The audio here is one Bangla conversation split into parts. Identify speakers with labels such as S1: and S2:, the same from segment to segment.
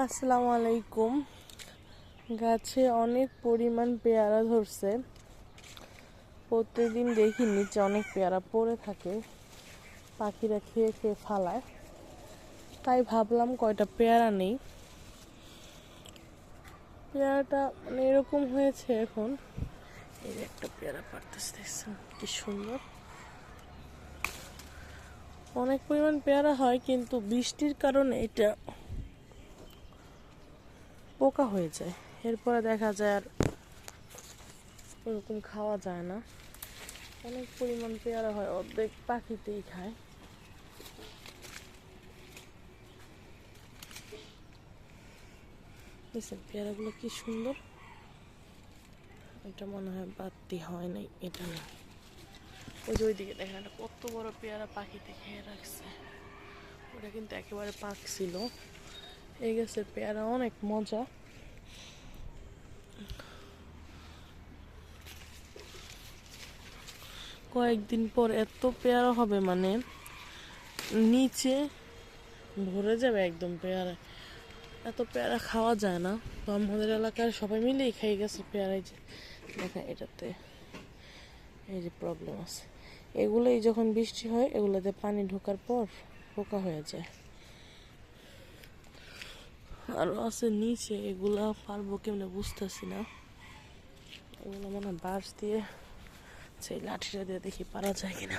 S1: আসসালামু আলাইকুম। গাছে অনেক পরিমাণ পেয়ারা ধরছে। প্রত্যেকদিন দেখি নিচে অনেক পেয়ারা পড়ে থাকে, পাখিরা খেয়ে খেয়ে ফালায়। তাই ভাবলাম কয়টা পেয়ারা নেই। পেয়ারাটা মানে এরকম হয়েছে এখন। এই একটা পেয়ারা পারতেছে, দেখছেন কি সুন্দর। অনেক পরিমাণ পেয়ারা হয়, কিন্তু বৃষ্টির কারণে এটা পোকা হয়ে যায়। এরপরে দেখা যায় আর ওরকম খাওয়া যায় না। অনেক পরিমাণ পেয়ারা হয়, অর্ধেক পাখিতেই খায়। দেখছেন পেয়ারাগুলো কি সুন্দর। এটা মনে হয় বাতি হয় নাই, এটা না। ওই যে ওইদিকে দেখেন একটা কত বড় পেয়ারা পাখিতে খেয়ে রাখছে। ওটা কিন্তু একেবারে পাকছিল। এই গাছের পেয়ারা অনেক মজা। কয়েকদিন পর এত পেয়ারা হবে, মানে নিচে ভরে যাবে একদম পেয়ারা। এত পেয়ারা খাওয়া যায় না, তো আমাদের এলাকার সবাই মিলেই খেয়ে গেছে পেয়ারা। যে দেখা এটাতে এই যে প্রবলেম আছে, এগুলোই যখন বৃষ্টি হয় এগুলোতে পানি ঢোকার পর পোকা হয়ে যায়। আরো আছে নিচে, এগুলা পারবো কেমনে বুঝতেছি না। এগুলো মনে হয় বাঁশ দিয়ে, সেই লাঠিটা দিয়ে দেখি পারা যায় কিনা।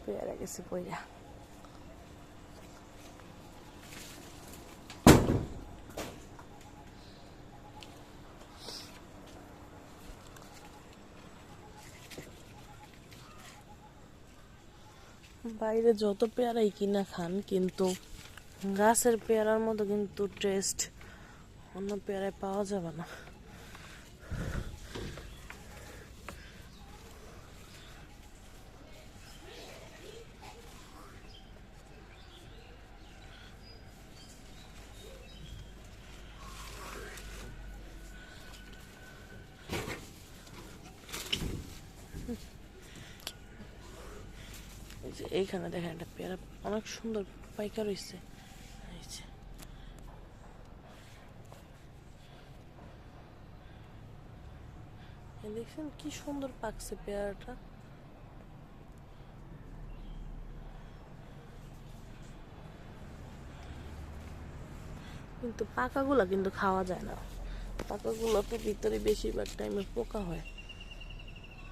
S1: পেয়ারা গেছে পইরা। বাইরে যত পেয়ারাই কিনা খান, কিন্তু গাছের পেয়ারার মতো কিন্তু টেস্ট অন্য পেয়ারায় পাওয়া যাবে না। এইখানে দেখেন একটা পেয়ারা অনেক সুন্দর পাইকা রয়েছে। দেখছেন কি সুন্দর পাকছে পেয়ারাটা। কিন্তু পাকাগুলা কিন্তু খাওয়া যায় না। পাকাগুলো তো ভিতরে বেশিরভাগ টাইমে পোকা হয়।